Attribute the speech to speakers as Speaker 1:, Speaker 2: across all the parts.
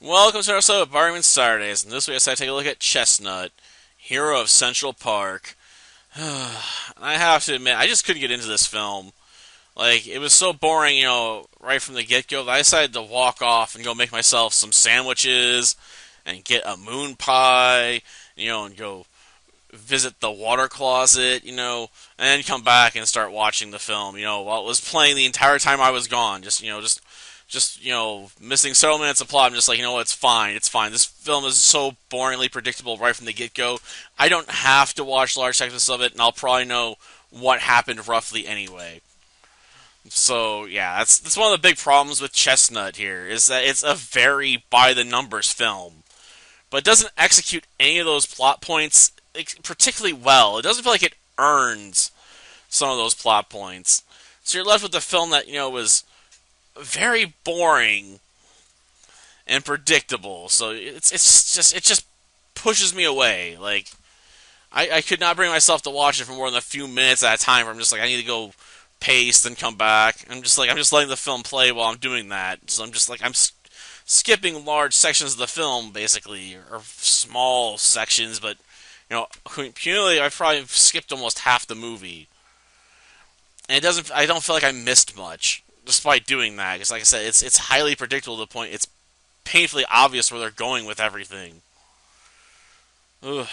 Speaker 1: Welcome to our episode of Barman Saturdays, and this week I decided to take a look at Chestnut, hero of Central Park. I have to admit, I just couldn't get into this film. Like, it was so boring, right from the get-go, that I decided to walk off and go make myself some sandwiches, and get a moon pie, and go visit the water closet, and then come back and start watching the film, while it was playing the entire time I was gone. Just missing several minutes of plot. I'm just like, it's fine, it's fine. This film is so boringly predictable right from the get-go. I don't have to watch large sections of it, and I'll probably know what happened roughly anyway. So yeah, that's one of the big problems with Chestnut here, is that it's a very by-the-numbers film, but it doesn't execute any of those plot points particularly well. It doesn't feel like it earns some of those plot points. So you're left with a film that, was very boring and predictable. So it just pushes me away. Like I could not bring myself to watch it for more than a few minutes at a time. Where I'm just like, I need to go paste and come back. I'm just letting the film play while I'm doing that. So I'm just like, skipping large sections of the film basically, or small sections, but cumulatively I've probably skipped almost half the movie. And it doesn't. I don't feel like I missed much, despite doing that. Because, like I said, it's highly predictable to the point it's painfully obvious where they're going with everything. Ugh.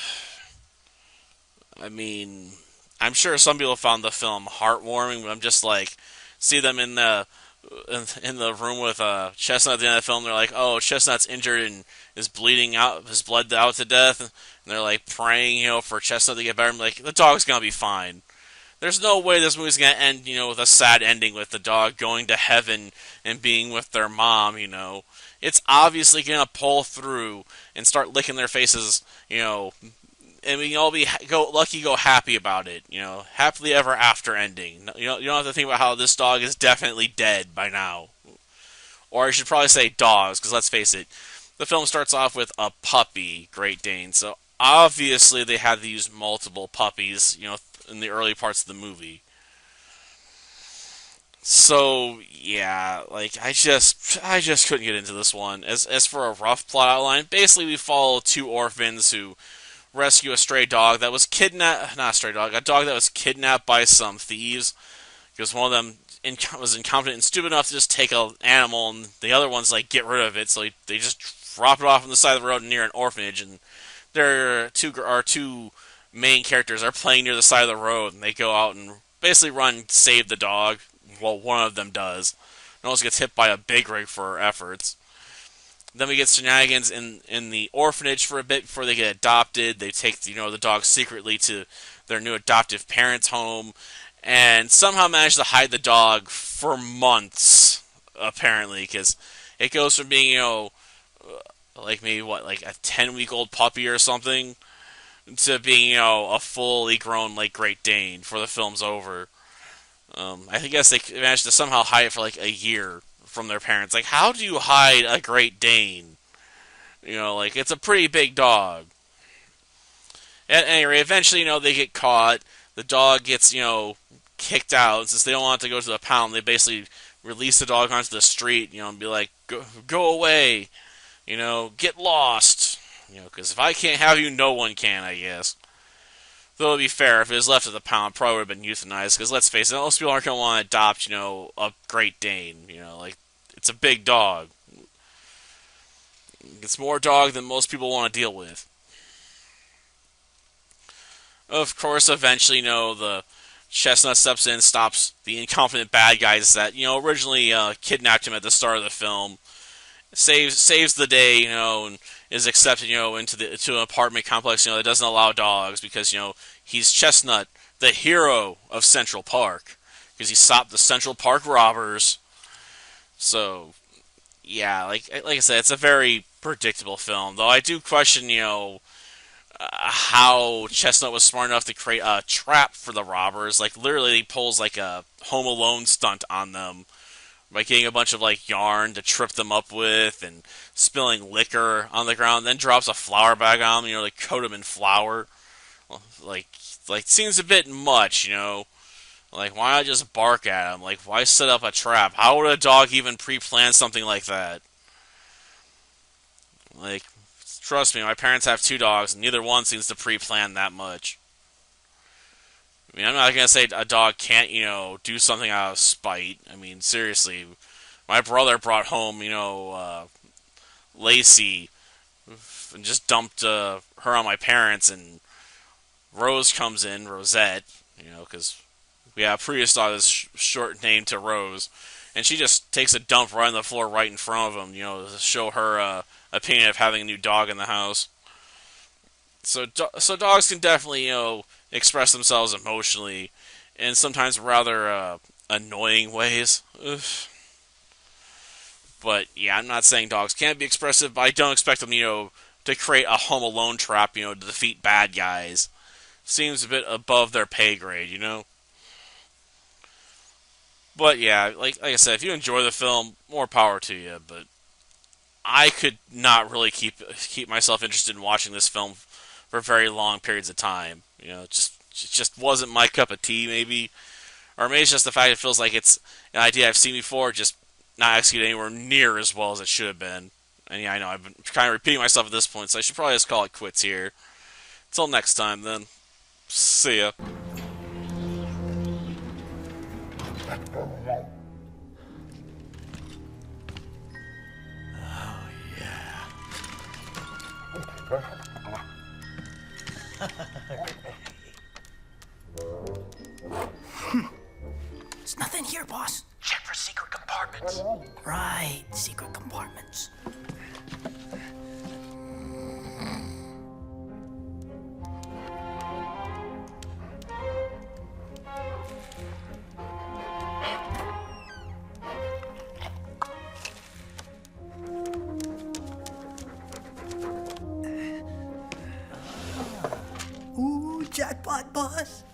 Speaker 1: I mean, I'm sure some people found the film heartwarming, but I'm just like, see them in the room with Chestnut at the end of the film. They're like, "Oh, Chestnut's injured and is bleeding out, has bled out to death." And they're like praying, for Chestnut to get better. I'm like, the dog's gonna be fine. There's no way this movie's gonna end, with a sad ending with the dog going to heaven and being with their mom. It's obviously gonna pull through and start licking their faces, and we can all go happy about it, happily ever after ending. You don't have to think about how this dog is definitely dead by now, or I should probably say dogs, because let's face it, the film starts off with a puppy Great Dane, so obviously they had to use multiple puppies, in the early parts of the movie. So yeah, like I just couldn't get into this one. As for a rough plot outline, basically we follow two orphans who rescue a stray dog that was kidnapped. Not a stray dog, a dog that was kidnapped by some thieves because one of them was incompetent and stupid enough to just take an animal, and the other one's like get rid of it. So they just drop it off on the side of the road near an orphanage, and their two main characters are playing near the side of the road, and they go out and basically run and save the dog. Well, one of them does. And also gets hit by a big rig for her efforts. Then we get shenanigans in the orphanage for a bit before they get adopted. They take the dog secretly to their new adoptive parents' home, and somehow manage to hide the dog for months. Apparently, because it goes from being like maybe like a 10-week-old puppy or something to being a fully grown like Great Dane before the film's over. I guess they managed to somehow hide it for like a year from their parents. Like, how do you hide a Great Dane? Like, it's a pretty big dog. At any rate, eventually, they get caught. The dog gets, kicked out. Since they don't want it to go to the pound, they basically release the dog onto the street, and be like, go away. Get lost. Because if I can't have you, no one can, I guess. Though to be fair, if it was left at the pound, it probably would have been euthanized. Because let's face it, most people aren't going to want to adopt, a Great Dane. Like, it's a big dog. It's more dog than most people want to deal with. Of course, eventually, the Chestnut steps in, stops the incompetent bad guys that, originally kidnapped him at the start of the film. Saves the day, and is accepted, to an apartment complex, that doesn't allow dogs because, he's Chestnut, the hero of Central Park, because he stopped the Central Park robbers. So, yeah, like I said, it's a very predictable film. Though I do question, how Chestnut was smart enough to create a trap for the robbers. Like, literally, he pulls like a Home Alone stunt on them by getting a bunch of like yarn to trip them up with and spilling liquor on the ground, then drops a flour bag on them, like coat them in flour. Like seems a bit much, Like, why not just bark at them? Like, why set up a trap? How would a dog even pre-plan something like that? Like, trust me, my parents have 2 dogs, and neither one seems to pre-plan that much. I mean, I'm not gonna say a dog can't, do something out of spite. I mean, seriously, my brother brought home, Lacey, and just dumped her on my parents, and Rose comes in, Rosette, because we have a previous dog that's short name to Rose, and she just takes a dump right on the floor right in front of him, to show her opinion of having a new dog in the house. So dogs can definitely, express themselves emotionally in sometimes rather annoying ways. Ugh. But yeah, I'm not saying dogs can't be expressive, but I don't expect them, to create a Home Alone trap, to defeat bad guys. Seems a bit above their pay grade. But yeah, like I said, if you enjoy the film, more power to you. But I could not really keep myself interested in watching this film for very long periods of time. It just wasn't my cup of tea, maybe. Or maybe it's just the fact it feels like it's an idea I've seen before, just not executed anywhere near as well as it should have been. And yeah, I know I've been kind of repeating myself at this point, so I should probably just call it quits here. Until next time, then. See ya.
Speaker 2: There's nothing here, boss.
Speaker 3: Check for secret compartments.
Speaker 2: Right, secret compartments. Ooh, jackpot, boss.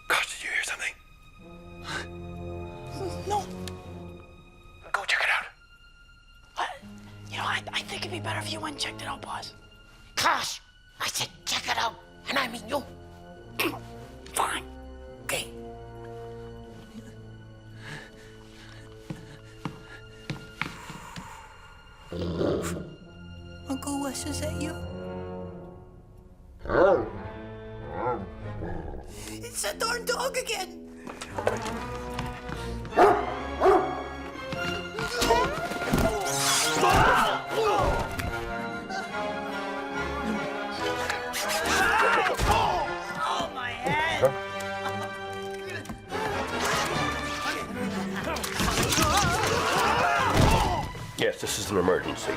Speaker 3: Gosh, did you hear something?
Speaker 2: No.
Speaker 3: Go check it out.
Speaker 2: I think it'd be better if you went and checked it out, boss.
Speaker 4: Gosh, I said check it out, and I mean you.
Speaker 2: Fine. Okay. Uncle Wes, is that you? It's that darn dog again! Oh, my head!
Speaker 5: Yes, this is an emergency.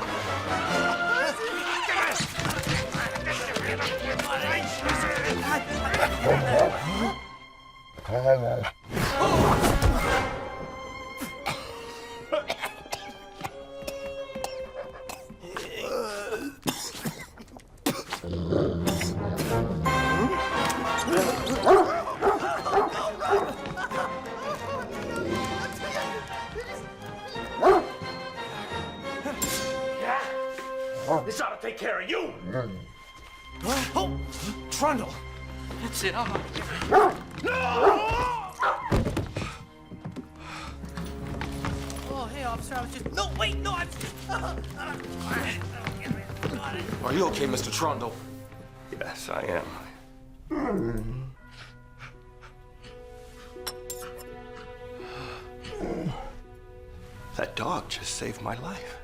Speaker 3: This ought to take care of you.
Speaker 2: Oh, Trundle. That's it. Oh, hey, officer. I was just... No, wait, no, I was just...
Speaker 6: Are you okay, Mr. Trundle?
Speaker 5: Yes, I am. That dog just saved my life.